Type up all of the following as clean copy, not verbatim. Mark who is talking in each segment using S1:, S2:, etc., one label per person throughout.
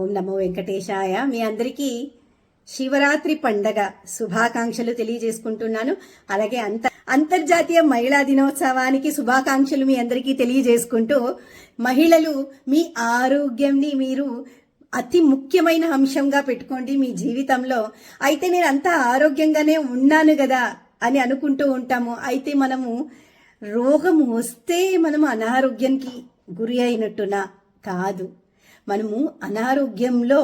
S1: ఓం నమో వెంకటేశాయ. మీ అందరికీ శివరాత్రి పండగ శుభాకాంక్షలు తెలియజేసుకుంటున్నాను. అలాగే అంతర్జాతీయ మహిళా దినోత్సవానికి శుభాకాంక్షలు మీ అందరికీ తెలియజేసుకుంటూ, మహిళలు మీ ఆరోగ్యంని మీరు అతి ముఖ్యమైన అంశంగా పెట్టుకోండి మీ జీవితంలో. అయితే నేను అంత ఆరోగ్యంగానే ఉన్నాను కదా అని అనుకుంటూ ఉంటాము. అయితే మనము రోగం వస్తే మనము అనారోగ్యానికి గురి అయినట్టునా? కాదు. మనము అనారోగ్యంలో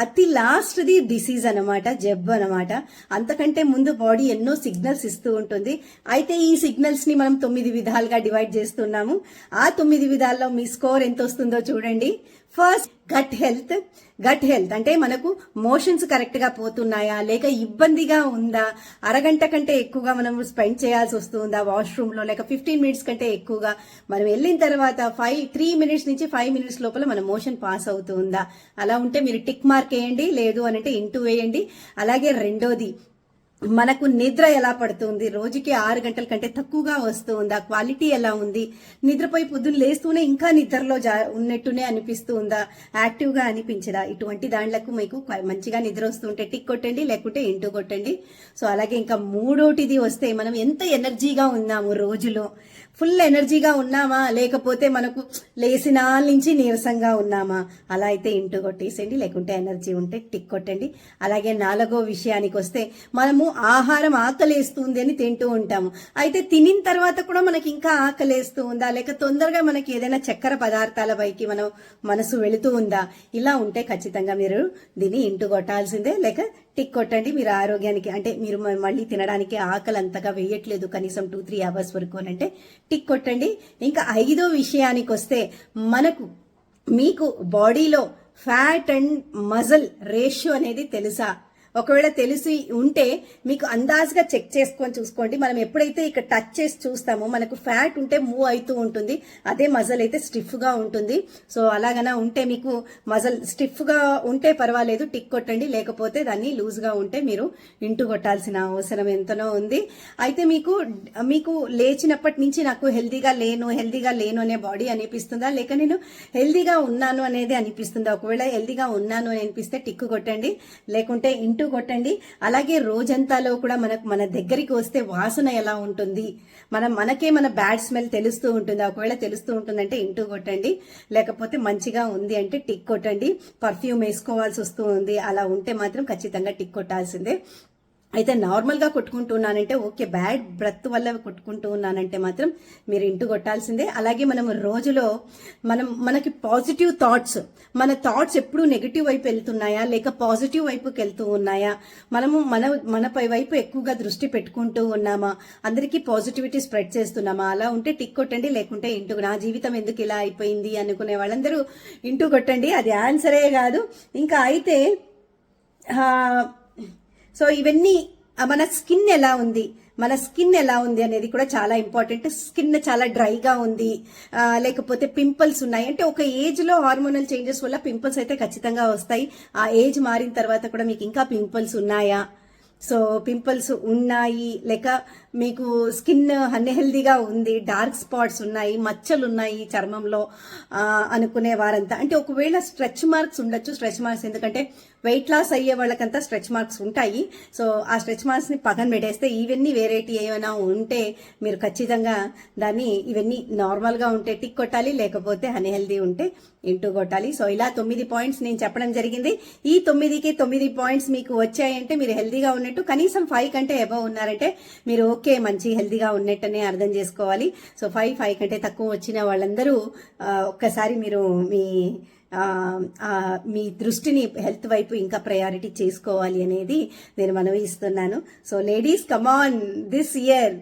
S1: అతి లాస్ట్ది డిసీజ్ అనమాట, జబ్బు అనమాట. అంతకంటే ముందు బాడీ ఎన్నో సిగ్నల్స్ ఇస్తూ ఉంటుంది. అయితే ఈ సిగ్నల్స్ ని మనం 9 విధాలుగా డివైడ్ చేస్తున్నాము. ఆ 9 విధాల్లో మీ స్కోర్ ఎంత వస్తుందో చూడండి. First, gut health. Gut health అంటే మనకు మోషన్స్ కరెక్ట్ గా పోతున్నాయా, లేక ఇబ్బందిగా ఉందా, అరగంట కంటే ఎక్కువగా మనం స్పెండ్ చేయాల్సి వస్తుందా వాష్రూమ్ లో, లేక 15 మినిట్స్ కంటే ఎక్కువగా మనం వెళ్ళిన తర్వాత 3 మినిట్స్ నుంచి 5 మినిట్స్ లోపల మన మోషన్ పాస్ అవుతుందా. అలా ఉంటే మీరు టిక్ మార్క్ వేయండి, లేదు అని అంటే ఇంటూ వేయండి. అలాగే రెండోది, మనకు నిద్ర ఎలా పడుతుంది, రోజుకి 6 గంటల కంటే తక్కువగా వస్తుందా, క్వాలిటీ ఎలా ఉంది, నిద్రపోయి పొద్దున్న లేస్తూనే ఇంకా నిద్రలో ఉన్నట్టునే అనిపిస్తూ ఉందా, యాక్టివ్ గా అనిపించదా, ఇటువంటి దాంట్లకు మీకు మంచిగా నిద్ర వస్తుంటే టిక్ కొట్టండి, లేకుంటే ఇంటూ కొట్టండి. సో అలాగే ఇంకా మూడోటిది వస్తే, మనం ఎంత ఎనర్జీగా ఉన్నాము, రోజులో ఫుల్ ఎనర్జీగా ఉన్నామా, లేకపోతే మనకు లేచిన నుంచి నీరసంగా ఉన్నామా, అలా అయితే ఇంటూ కొట్టేసేయండి, లేకుంటే ఎనర్జీ ఉంటే టిక్ కొట్టండి. అలాగే 4వ విషయానికి వస్తే, మనము ఆహారం ఆకలేస్తుంది అని తింటూ ఉంటాము. అయితే తినిన తర్వాత కూడా మనకి ఇంకా ఆకలేస్తూ ఉందా, లేక తొందరగా మనకి ఏదైనా చక్కెర పదార్థాల పైకి మనం మనసు వెళుతూ ఉందా, ఇలా ఉంటే ఖచ్చితంగా మీరు దీన్ని ఇంటూ కొట్టాల్సిందే, లేక టిక్ కొట్టండి. మీరు ఆరోగ్యానికి అంటే మీరు మళ్ళీ తినడానికి ఆకలి అంతగా వేయట్లేదు కనీసం 2-3 అవర్స్ వరకు అని అంటే టిక్ కొట్టండి. ఇంకా 5వ విషయానికి వస్తే, మీకు బాడీలో ఫ్యాట్ అండ్ మజిల్ రేషియో అనేది తెలుసా? ఒకవేళ తెలిసి ఉంటే మీకు అందాజుగా చెక్ చేసుకొని చూసుకోండి. మనం ఎప్పుడైతే ఇక్కడ టచ్ చేసి చూస్తామో మనకు ఫ్యాట్ ఉంటే మూవ్ అవుతూ ఉంటుంది, అదే మజల్ అయితే స్టిఫ్ గా ఉంటుంది. సో అలాగనా ఉంటే మీకు మజల్ స్టిఫ్ గా ఉంటే పర్వాలేదు, టిక్ కొట్టండి. లేకపోతే దాన్ని లూజ్ గా ఉంటే మీరు ఇంటూ కొట్టాల్సిన అవసరం ఎంతనో ఉంది. అయితే మీకు లేచినప్పటి నుంచి నాకు హెల్దీగా లేను అనే బాడీ అనిపిస్తుందా, లేక నేను హెల్దీగా ఉన్నాను అనేది అనిపిస్తుందా? ఒకవేళ హెల్దీగా ఉన్నాను అని అనిపిస్తే టిక్ కొట్టండి, లేకుంటే ఇంటూ కొట్టండి. అలాగే రోజంతాలో కూడా మన దగ్గరికి వస్తే వాసన ఎలా ఉంటుంది, మనకే మన బ్యాడ్ స్మెల్ తెలుస్తూ ఉంటుందా? ఒకవేళ తెలుస్తూ ఉంటుందంటే ఇంటూ కొట్టండి, లేకపోతే మంచిగా ఉంది అంటే టిక్ కొట్టండి. పర్ఫ్యూమ్ వేసుకోవాల్సి వస్తూ ఉంది, అలా ఉంటే మాత్రం ఖచ్చితంగా టిక్ కొట్టాల్సిందే. అయితే నార్మల్ గా కొట్టుకుంటున్నానంటే ఓకే, బ్యాడ్ బ్రెత్ వల్ల కొట్టుకుంటూ ఉన్నానంటే మాత్రం మీరు ఇంటూ కొట్టాల్సిందే. అలాగే మనం రోజులో మనకి పాజిటివ్ థాట్స్, మన థాట్స్ ఎప్పుడు నెగిటివ్ వైపు వెళ్తున్నాయా, లేక పాజిటివ్ వైపుకి వెళ్తూ ఉన్నాయా, మనపై వైపు ఎక్కువగా దృష్టి పెట్టుకుంటూ ఉన్నామా, అందరికీ పాజిటివిటీ స్ప్రెడ్ చేస్తున్నామా, అలా ఉంటే టిక్ కొట్టండి, లేకుంటే ఇంటూ. నా జీవితం ఎందుకు ఇలా అయిపోయింది అనుకునే వాళ్ళందరూ ఇంటూ కొట్టండి, అది ఆన్సరే కాదు. ఇంకా అయితే సో ఇవన్నీ, మన స్కిన్ ఎలా ఉంది అనేది కూడా చాలా ఇంపార్టెంట్. స్కిన్ చాలా డ్రైగా ఉంది, లేకపోతే పింపుల్స్ ఉన్నాయి అంటే, ఒక ఏజ్ లో హార్మోనల్ చేంజెస్ వల్ల పింపుల్స్ అయితే ఖచ్చితంగా వస్తాయి. ఆ ఏజ్ మారిన తర్వాత కూడా మీకు ఇంకా పింపుల్స్ ఉన్నాయా? సో పింపుల్స్ ఉన్నాయి, లేక మీకు స్కిన్ అన్హెల్దీగా ఉంది, డార్క్ స్పాట్స్ ఉన్నాయి, మచ్చలు ఉన్నాయి చర్మంలో అనుకునే వారంతా, అంటే ఒకవేళ స్ట్రెచ్ మార్క్స్ ఉండొచ్చు. స్ట్రెచ్ మార్క్స్ ఎందుకంటే వెయిట్ లాస్ అయ్యే వాళ్ళకంతా స్ట్రెచ్ మార్క్స్ ఉంటాయి. సో ఆ స్ట్రెచ్ మార్క్స్ ని పక్కన పెట్టేస్తే, ఇవన్నీ వెరైటీ ఏమైనా ఉంటే మీరు ఖచ్చితంగా ఇవన్నీ నార్మల్ గా ఉంటే టిక్ కొట్టాలి, లేకపోతే అన్హెల్దీ ఉంటే ఇంటూ కొట్టాలి. సో ఇలా 9 పాయింట్స్ నేను చెప్పడం జరిగింది. ఈ 9కి 9 పాయింట్స్ మీకు వచ్చాయంటే మీరు హెల్దీగా ఉన్నట్టు. కనీసం 5 కంటే అబవ్ ఉన్నారంటే మీరు ఓకే, మంచి హెల్దీగా ఉన్నట్టనే అర్థం చేసుకోవాలి. సో 5 కంటే తక్కువ వచ్చిన వాళ్ళందరూ ఒక్కసారి మీరు మీ దృష్టిని హెల్త్ వైపు ఇంకా ప్రయారిటీ చేసుకోవాలి అనేది నేను మనవి ఇస్తున్నాను. So ladies, come on, this year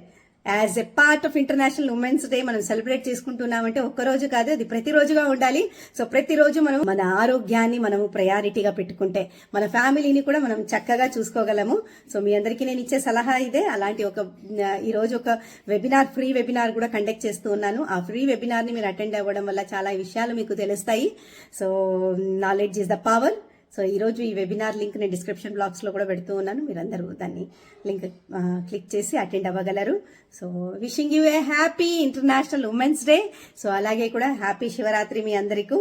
S1: as a part of international women's day మనం సెలబ్రేట్ చేసుకుంటున్నామంటే ఒక్కరోజు కాదు, అది ప్రతిరోజుగా ఉండాలి. సో ప్రతిరోజు మనం మన ఆరోగ్యాన్ని మనము ప్రయారిటీగా పెట్టుకుంటే మన ఫ్యామిలీని కూడా మనం చక్కగా చూసుకోగలము. సో మీ అందరికీ నేను ఇచ్చే సలహా ఇదే. అలాంటి ఈ రోజు ఒక ఫ్రీ వెబినార్ కూడా కండక్ట్ చేస్తూ ఉన్నాను. ఆ ఫ్రీ వెబినార్ ని మీరు అటెండ్ అవ్వడం వల్ల చాలా విషయాలు మీకు తెలుస్తాయి. So knowledge is the power. So ఈరోజు ఈ వెబినార్ లింక్ నేను డిస్క్రిప్షన్ బాక్స్ లో కూడా పెడుతూ ఉన్నాను, మీరందరూ దాన్ని లింక్ క్లిక్ చేసి అటెండ్ అవ్వగలరు. So wishing you a happy international women's day. So అలాగే కూడా హ్యాపీ శివరాత్రి మీ అందరికీ.